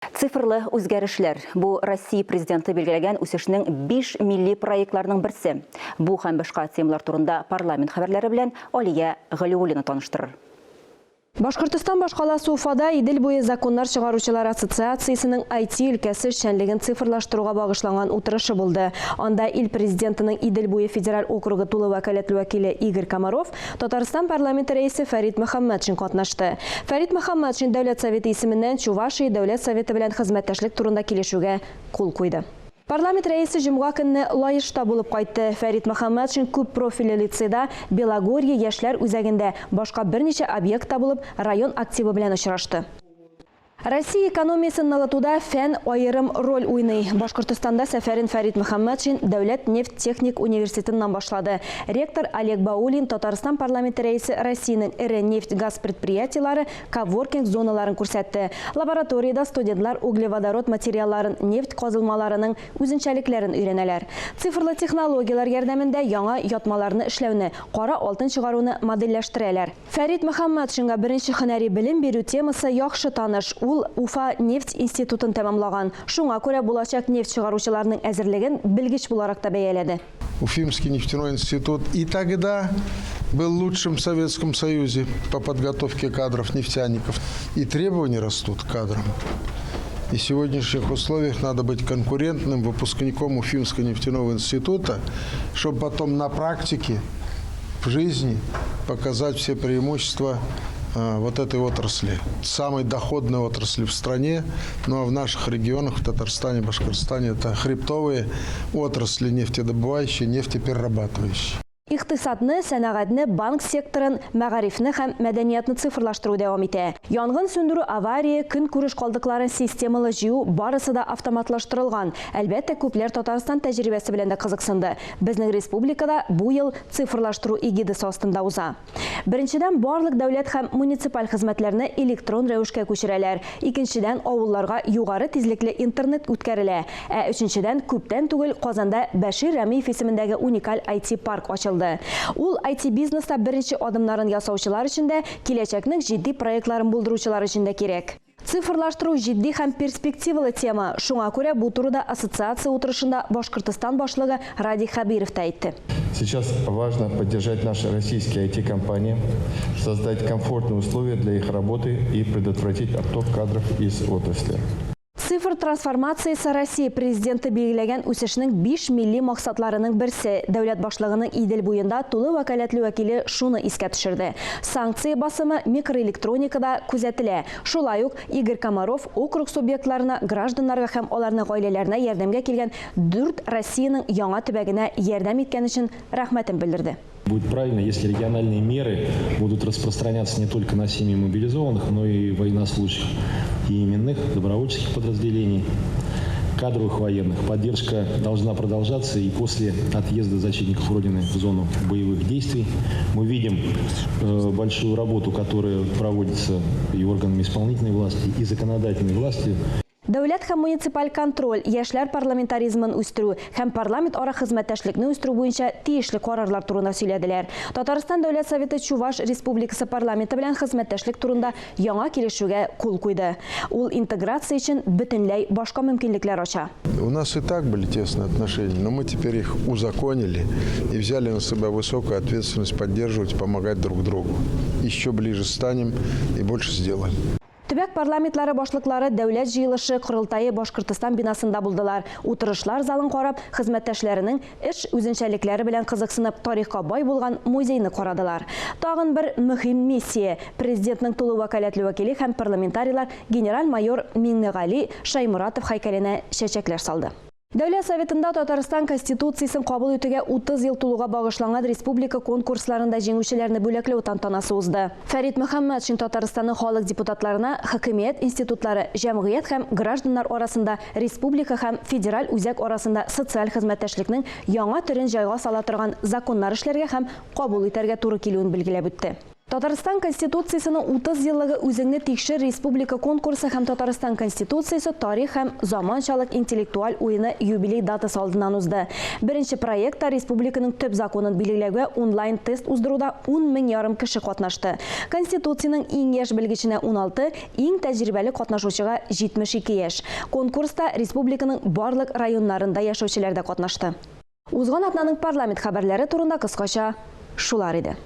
Цифрлы үзгәрешләр. Бу Россия президенты белгеләгән үсешнең 5 милли проектларының берсе. Бу һәм башка темалар турында парламент хәбәрләре белән Алия Галиуллина таныштырыр. Башкортстан башкаласы Уфада Идел буе законнар чыгаручылар ассоциациясенең IT өлкәсе эшчәнлеген цифрлаштыруга багышланган утырышы булды. Анда ил президентының Идел буе федераль округы тулы вәкаләтле вәкиле Игорь Комаров, Татарстан парламенты рәисе Фәрит Мөхәммәтшин катнашты. Фәрит Мөхәммәтшин Дәүләт Советы исеменнән Чувашия Дәүләт Советы белән хезмәттәшлек турында килешүгә кул куйды. Парламент рәисе җомга көнне Лаешта булып кайтты. Фәрит Мөхәммәтшин күп профильле лицейда Белогорье яшьләр үзәгендә башка берничә объектта булып район активы белән очрашты. Россия экономиясын ныгытуда фән аерым роль уйный. Башкортстанда сәфәрен Фәрит Мөхәммәтшин Дәүләт нефть-техник университетыннан башлады. Ректор Олег Баулин Татарстан парламенты рәисе Россиянең ире нефть-газ предприятиелары коворкинг зоналарын күрсәтте. Лабораторияда студентлар углеводород материалларын, нефть казылмаларының үзенчәлекләрен өйрәнәләр. Цифрлы технологиялар ярдәмендә яңа ятмаларны эшләүне, кара алтын чыгаруны модельләштерәләр. Фәрит Мөхәммәтшинга беренче һөнәри белем бирү темасы яхшы таныш. Ул Уфа нефть институтын тәмамлаган. Шуңа күрә булачак нефть чыгаручыларның әзерлеген белгеч буларак та бәяләде. Уфимский нефтяной институт и тогда был лучшим в Советском Союзе по подготовке кадров нефтяников. И требования растут к кадрам. И в сегодняшних условиях надо быть конкурентным выпускником Уфимского нефтяного института, чтобы потом на практике, в жизни показать все преимущества вот этой отрасли. Самой доходной отрасли в стране, ну а в наших регионах, в Татарстане, Башкортостане, это хребтовые отрасли нефтедобывающие, нефтеперерабатывающие. Иктисадны, сәнәгатьне, банк секторын, мәгарифне һәм мәдәниятны цифрлаштыру дәвам итә. Янгын сөндерү, авария, көн күреш калдыкларын системалы җыю барысы да автоматлаштырылган. Әлбәттә, күпләр Татарстан тәҗрибәсе белән дә кызыксынды. Безнең республикада бу ел цифрлаштыру игидасы астында уза. Беренчедән, барлык дәүләт һәм муниципаль хезмәтләрне электрон рәвешкә күчерәләр. Икенчедән, авылларга югары тизлекле интернет үткәрелә. Ә өченчедән, күптән түгел Казанда Бәшир Рәмиев исемендәге уникаль IT парк ачылды. Ул IT-бизнеста беренче адымнарын ясаучылар өчен дә, киләчәкнең җитди проектларын булдыручылар өчен дә кирәк. Цифрлаштыру җитди һәм перспективалы тема. Шуңа күрә бу турыда ассоциация утырышында Башкортстан башлыгы Ради Хабиров та әйтте. Сейчас важно поддержать наши российские IT-компании, создать комфортные условия для их работы и предотвратить отток кадров из отрасли. Цифр трансформациясы Россия президенты белгеләгән үсешнең 5 милли максатларының берсе. Дәүләт башлыгының Идел буенда тулы вәкаләтле вәкиле шуны искә төшерде. Санкция басымы микроэлектроникада күзәтелә. Шулай ук Игорь Комаров округ субъектларына, гражданнарга һәм аларның гаиләләренә ярдәмгә килгән 4 Россиянең яңа төбәгенә ярдәм иткән өчен рәхмәтен белдерде. Будет правильно, если региональные меры будут распространяться не только на семьи мобилизованных, но и военнослужащих и именных добровольческих подразделений, кадровых военных. Поддержка должна продолжаться и после отъезда защитников Родины в зону боевых действий. Мы видим большую работу, которая проводится и органами исполнительной власти, и законодательной власти. Дәүләт һәм муниципаль контроль, яшьләр парламентаризмын үстерү һәм парламент ара хезмәттәшлекне үстерү буенча тиешле карарлар турында сөйләделәр. Татарстан Дәүләт Советы Чуваш Республикасы парламенты белән хезмәттәшлек турында яңа килешүгә кул куйды. Ул интеграция өчен бөтенләй башка мөмкинлекләр ача. У нас и так были тесные отношения, но мы теперь их узаконили и взяли на себя высокую ответственность поддерживать, помогать друг другу. Еще ближе станем и больше сделаем. Төбәк парламентлары башлыклары дәүләт җыелышы Корылтайы Башкортстан бинасында булдылар. Утырышлар залын карап, хезмәттәшләренең эш үзенчәлекләре белән кызыксынып, тарихка бай булган музейны карадылар. Тагын бер мөһим миссия. Президентның тулы вәкаләтле вәкиле һәм парламентарийлар генерал-майор Миңнегали Шаймуратов һәйкәленә чәчәкләр салды. Дәүләт Советында Татарстан Конституциясын кабул итүгә 30 ел тулуга багышланган республика конкурсларында җиңүчеләрне бүләкләү тантанасы узды. Фәрит Мөхәммәтшин Татарстанның халык депутатларына хакимият институтлары, җәмгыять һәм гражданнар арасында, республика һәм федераль үзәк арасында социаль хезмәттәшлекнең яңа төрен җайга сала торган законнар эшләргә һәм кабул итәргә туры килүен билгеләп үтте. Татарстан Конституциясының 30 еллыгы үзеңне тикшер республика конкурсы һәм Татарстан Конституциясы тарих һәм заманчалык интеллектуаль уены юбилей датасы алдыннан узды. Беренче проектта республиканың төп законын билгеләүгә онлайн тест уздыруда 10 мең ярым кеше катнашты. Конституцияның иң яшь белгеченә 16, иң тәҗрибәле катнашучыга 72 яшь. Конкурста республиканың барлык районнарында яшәүчеләр дә катнашты. Узган атнаның парламент хәбәрләре турында кыскача шулар иде.